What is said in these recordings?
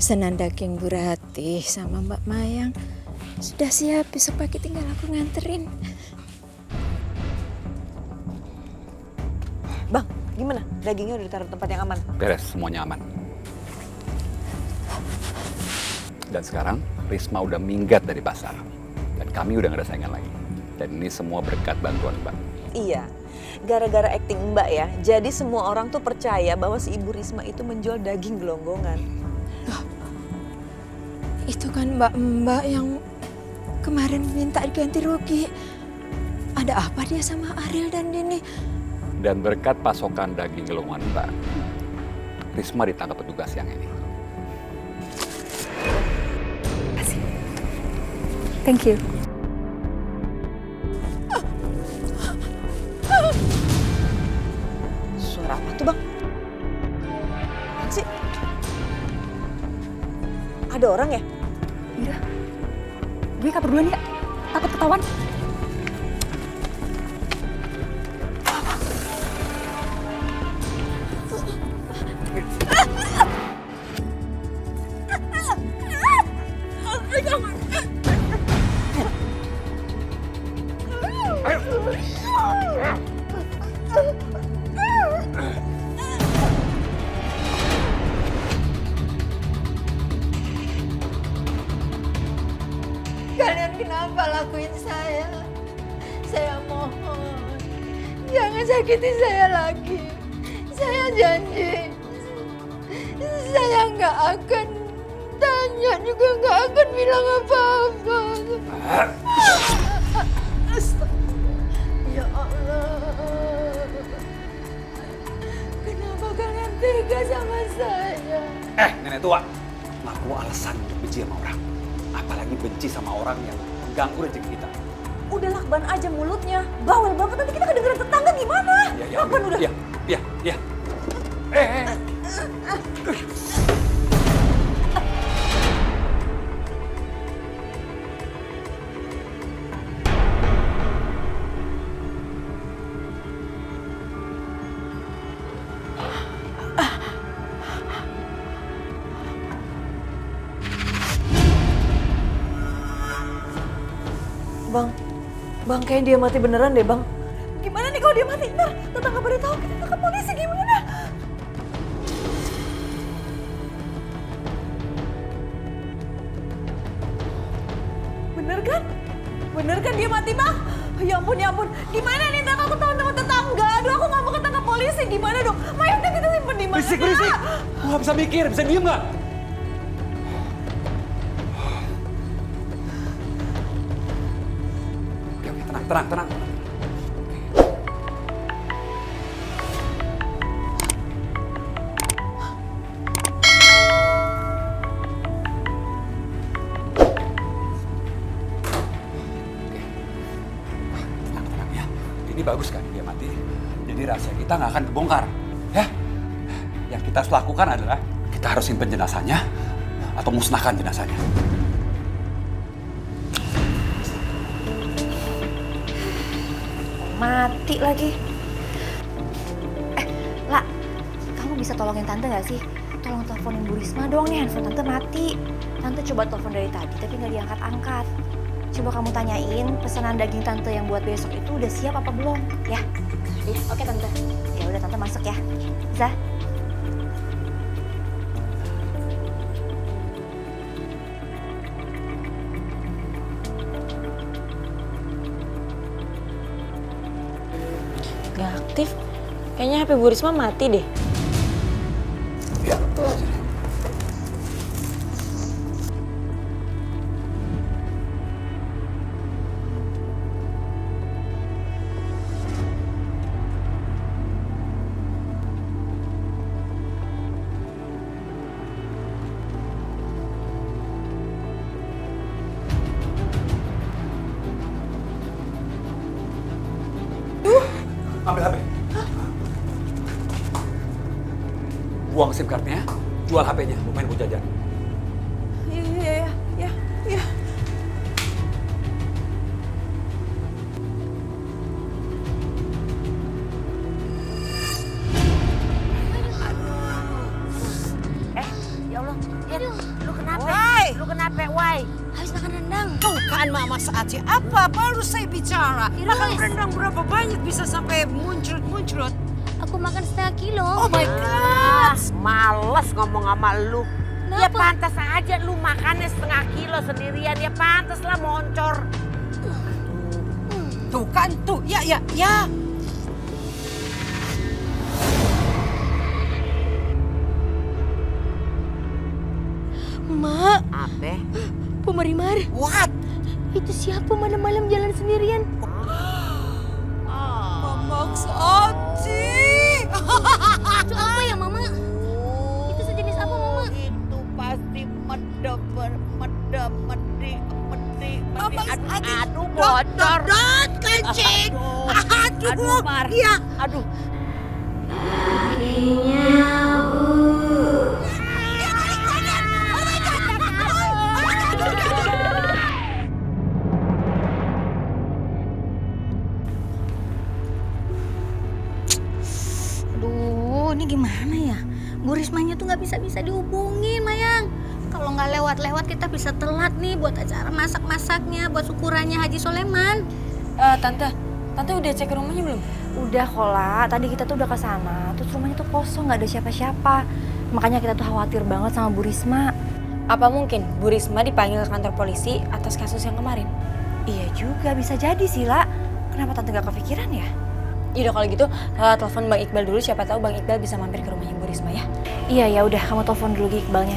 Pesanan daging Bu Ratih sama Mbak Mayang sudah siap, besok pagi tinggal aku nganterin. Bang, gimana? Dagingnya udah ditaruh tempat yang aman? Beres, semuanya aman. Dan sekarang Risma udah minggat dari pasar. Dan kami udah gak ada saingan lagi. Dan ini semua berkat bantuan Mbak. Iya, gara-gara acting Mbak ya. Jadi semua orang tuh percaya bahwa si Ibu Risma itu menjual daging gelonggongan. Itu kan Mbak yang kemarin minta ganti rugi. Ada apa dia sama Ariel dan Dini? Dan berkat pasokan daging gelongan Mbak, Risma ditangkap petugas yang ini. Thank you. Suara apa tuh Bang? Apaan sih? Ada orang ya? Yaudah, gue kabur duluan ya. Takut ketahuan. Kalian kenapa lakuin saya? Saya mohon, jangan sakiti saya lagi. Saya janji, saya nggak akan tanya juga, nggak akan bilang apa-apa. Ya Allah, kenapa kalian tega sama saya? Nenek tua, ngaku alasan untuk benci sama orang. Apalagi benci sama orang yang mengganggu rezeki kita. Udah lakban aja mulutnya. Bawel banget, nanti kita kedengeran tetangga gimana? Lakban udah. Iya. Bang, kayaknya dia mati beneran deh, Bang. Gimana nih kalau dia mati? Ntar tetangga pada tahu kita ke polisi gimana? Bener kan? Bener kan dia mati, Bang? Ya ampun. Gimana nih ntar aku tahu sama tetangga? Aduh, aku nggak mau ketangkap polisi. Gimana dong? Mayatnya kita simpen di mana? Berisik. Gue gak bisa mikir, bisa diem gak? Oke, tenang. Tenang ya. Ini bagus kan dia mati. Jadi rahasia kita nggak akan kebongkar. Ya. Yang kita harus lakukan adalah kita harus simpen jenazahnya atau musnahkan jenazahnya. Mati lagi. Lah, kamu bisa tolongin Tante gak sih? Tolong teleponin Bu Risma dong nih, handphone Tante mati. Tante coba telepon dari tadi tapi gak diangkat-angkat. Coba kamu tanyain pesanan daging Tante yang buat besok itu udah siap apa belum, ya? Iya, oke Tante. Ya udah Tante masuk ya. Zah. Gak aktif. Kayaknya HP Bu Risma mati deh. Ya. Ambil HP. Buang SIM cardnya, jual HP-nya, mau main jajan. Iya. Ya Allah. kecelakaan Mama Aceh? Apa baru saya bicara? Makan rendang berapa banyak bisa sampai muncrat-muncrat? Aku makan setengah kilo. Oh my God! Males ngomong sama lu. Ya Kenapa? pantas aja lu makannya setengah kilo sendirian. Ya pantas lah moncor. Tuh kan tuh. Ya. Mak, Apa? Marimar, What? itu siapa malam-malam jalan sendirian? Mama Aceh. Itu apa ya, Mama? Itu sejenis apa, Mama? Itu pasti aduh bocor. Kencing. Aduh, Mar. Iya. Aduh. Aduh, ini gimana ya? Bu Rismanya tuh nggak bisa dihubungin, Mayang. Kalau nggak lewat-lewat kita bisa telat nih buat acara masak-masaknya, buat syukurannya Haji Soleman. Tante udah cek rumahnya belum? Udah kok lah, tadi kita tuh udah ke sana, terus rumahnya tuh kosong, nggak ada siapa-siapa. Makanya kita tuh khawatir banget sama Bu Risma. Apa mungkin Bu Risma dipanggil ke kantor polisi atas kasus yang kemarin? Iya juga, bisa jadi sih, La. Kenapa Tante gak kepikiran ya? Yaudah kalau gitu, telepon Bang Iqbal dulu, siapa tahu Bang Iqbal bisa mampir ke rumahnya Bu Risma ya. Iya, ya udah, kamu telepon dulu Iqbalnya.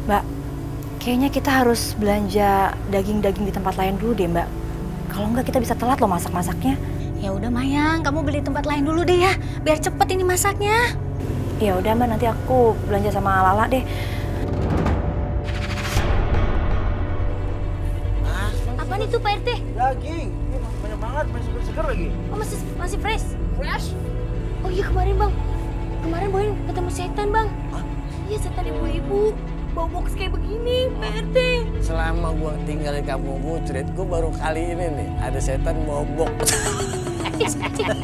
Mbak, kayaknya kita harus belanja daging-daging di tempat lain dulu deh, Mbak. Kalau enggak kita bisa telat loh masak-masaknya. Ya udah, Mayang, kamu beli tempat lain dulu deh ya, biar cepet ini masaknya. Ya udah Mbak, nanti aku belanja sama Lala deh. Apaan itu, Pak RT? Daging, ini banyak banget, masih seger lagi. Oh, masih fresh? Fresh? Oh iya, kemarin Bang. Kemarin Boyin ketemu setan, Bang. Iya, setan ibu-ibu. Bawa box kayak begini, Pak RT. Selama gua tinggal di kampung Bucret, gua baru kali ini nih ada setan bawa box.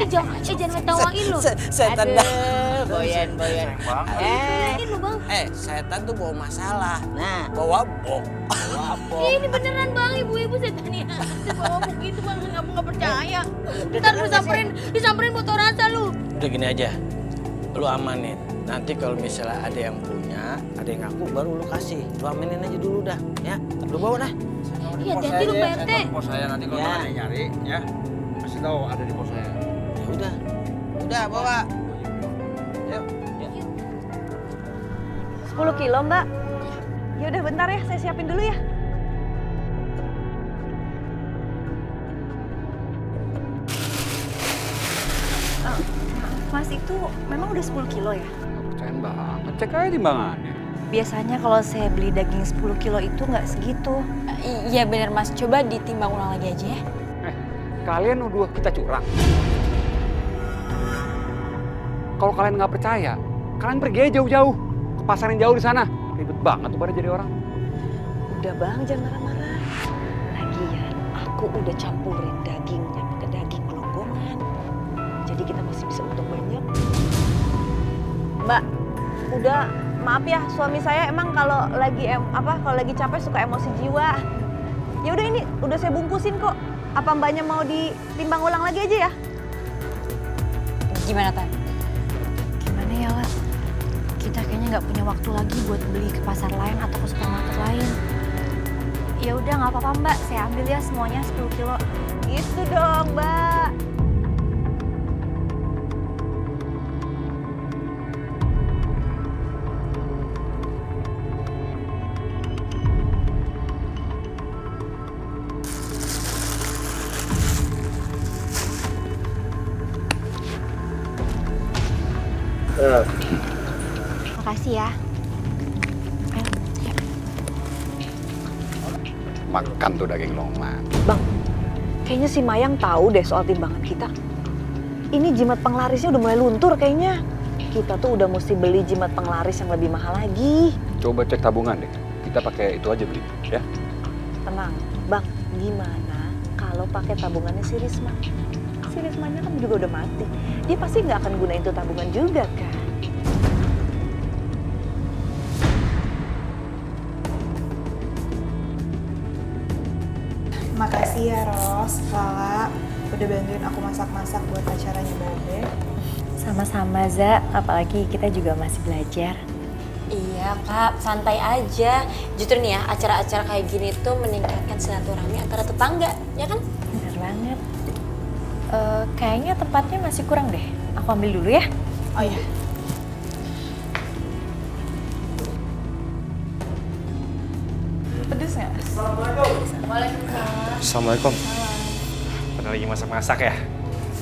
Jangan ketawain lo. Setan boyan. Ini lo, Bang. Setan tuh bawa masalah. Nah, bawa box. Ini beneran, Bang, ibu-ibu setannya. Bawa box gitu, Bang. Nggak percaya. Ntar disamperin motor rasa lu. Udah gini aja, lu amanin. Nanti kalau misalnya ada yang punya, ada yang ngaku, baru lu kasih. Lu amanin aja dulu dah, ya. Lu bawa dah. Iya, hati-hati lu, Pak RT. Pos saya nanti kalau ada yang nyari, ya kasih tahu ada di pos saya. Ya udah bawa. Yuk. 10 kilo, Mbak. Ya udah bentar ya, saya siapin dulu ya. Mas, itu memang udah 10 kilo ya? Percayaan banget, cek aja timbangannya. Biasanya kalau saya beli daging 10 kilo itu nggak segitu. Iya bener Mas, coba ditimbang ulang lagi aja ya. Kalian nuduh kita curang. Kalau kalian nggak percaya, kalian pergi aja jauh-jauh ke pasar yang jauh di sana. Ribet banget tuh pada jadi orang. Udah Bang, jangan marah-marah. Lagian aku udah campurin dagingnya pakai daging gelonggongan. Jadi kita masih bisa untung banyak. Mbak, udah maaf ya, suami saya emang kalau lagi capek suka emosi jiwa. Ya udah ini udah saya bungkusin kok. Apa Mbaknya mau ditimbang ulang lagi aja ya? Gimana Tan? Gimana ya, La? Kita kayaknya nggak punya waktu lagi buat beli ke pasar lain atau ke supermarket lain. Ya udah nggak apa-apa Mbak, saya ambil ya semuanya 10 kilo. Itu dong Mbak. Makasih ya. Makan tuh daging longman. Bang, kayaknya si Mayang tahu deh soal timbangan kita. Ini jimat penglarisnya udah mulai luntur kayaknya. Kita tuh udah mesti beli jimat penglaris yang lebih mahal lagi. Coba cek tabungan deh. Kita pakai itu aja beli, ya. Tenang, Bang, gimana kalau pakai tabungannya si Risma? Si Rismanya kan juga udah mati. Dia pasti nggak akan gunain itu tabungan juga kan? Makasih ya Ros, Lala, udah bantuin aku masak-masak buat acaranya Babe. Sama-sama Za, apalagi kita juga masih belajar. Iya Kak, santai aja. Justru nih ya, acara-acara kayak gini tuh meningkatkan silaturahmi antara tetangga, ya kan? Bener banget. Kayaknya tempatnya masih kurang deh. Aku ambil dulu ya. Oh iya. Pedes nggak? Assalamualaikum. Pada lagi masak-masak ya?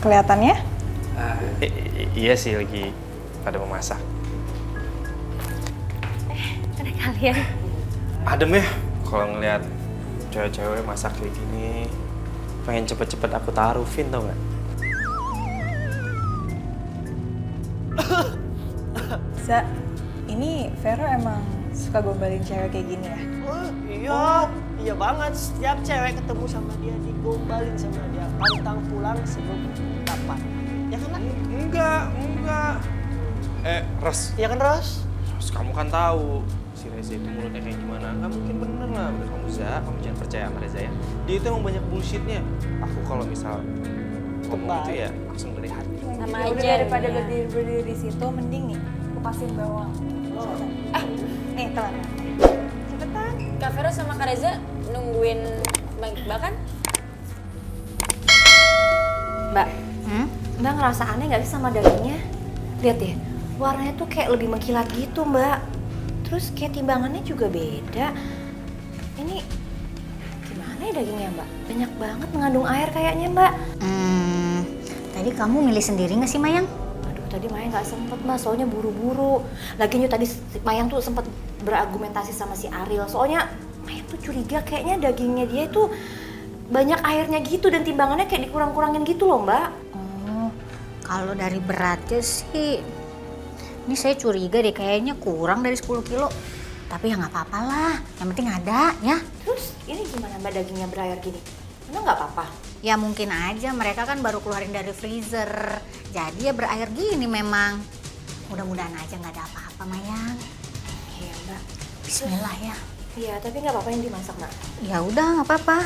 Kelihatannya? Iya sih, lagi pada memasak. Ada kalian. Adem ya kalau ngeliat cewek-cewek masak kayak gini. Pengen cepet-cepet aku taruhin, tau gak? Za, ini Vero emang suka gombalin cewek kayak gini ya? Iya banget. Setiap cewek ketemu sama dia digombalin sama dia. Pantang pulang sebelum dapat. Ya kan? Enggak. Ros. Iya kan Ros? Ros, kamu kan tahu si Reza itu mulutnya kayak gimana. Nggak mungkin bener lah. Udah kamu kamu jangan percaya sama Reza ya. Dia itu emang banyak bullshitnya. Aku kalau misal ngomong itu ya langsung dari hati. Sama Ya udah, aja. daripada berdiri di situ, mending nih aku pastiin bawang. Nih telan. Cepetan. Kak Vero sama Kak Reza nungguin Mbak Iqbal kan? Mbak, Mbak ngerasa aneh gak sih sama dagingnya? Lihat deh, warnanya tuh kayak lebih mengkilat gitu Mbak. Terus kayak timbangannya juga beda. Ini gimana ya dagingnya Mbak? Banyak banget mengandung air kayaknya Mbak. Tadi kamu milih sendiri nggak sih Mayang? Aduh, tadi Mayang gak sempet Mbak, soalnya buru-buru. Lagian tadi Mayang tuh sempet berargumentasi sama si Ariel. Soalnya Mayang tuh curiga kayaknya dagingnya dia itu banyak airnya gitu dan timbangannya kayak dikurang-kurangin gitu loh Mbak. Oh, kalau dari beratnya sih, ini saya curiga deh kayaknya kurang dari 10 kilo. Tapi ya nggak apa-apa lah, yang penting ada ya. Terus ini gimana Mbak dagingnya berair gini? Emang nggak apa-apa? Ya mungkin aja mereka kan baru keluarin dari freezer. Jadi ya berair gini memang. Mudah-mudahan aja nggak ada apa-apa Mayang. Iya Mbak. Bismillah ya. Iya, tapi nggak apa-apa yang dimasak Mbak. Ya udah nggak apa-apa.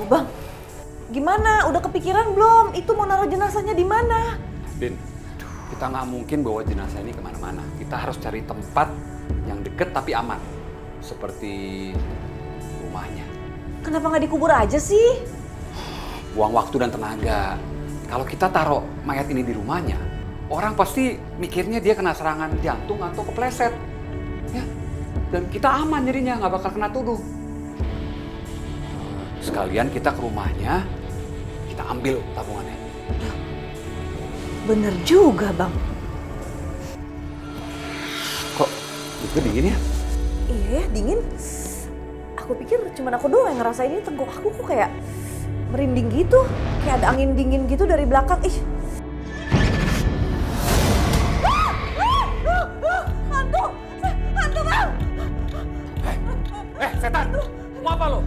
Bang, gimana? Udah kepikiran belum? Itu mau naruh jenazahnya di mana? Din, kita nggak mungkin bawa jenazah ini kemana-mana. Kita harus cari tempat yang deket tapi aman. Seperti rumahnya. Kenapa nggak dikubur aja sih? Buang waktu dan tenaga. Kalau kita taruh mayat ini di rumahnya, orang pasti mikirnya dia kena serangan jantung atau kepleset. Ya, dan kita aman jadinya, nggak bakal kena tuduh. Sekalian kita ke rumahnya, kita ambil tabungannya. Bener juga, Bang. Kok itu dingin ya? Iya ya, dingin. Aku pikir cuma aku doang yang ngerasain ini, tenggok aku kok kayak merinding gitu. Kayak ada angin dingin gitu dari belakang. Ih. Hantu! Hantu, Bang! Setan! Mau apa lo?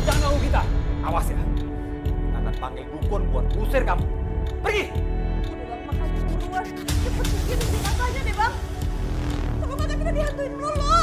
Jangan ganggu kita. Awas ya. Kita akan panggil dukun buat usir kamu. Pergi! Udah Bang, makanya buruan. Cepet bikin jenazahnya deh, Bang. Kalau kagak kita dihantuin melulu.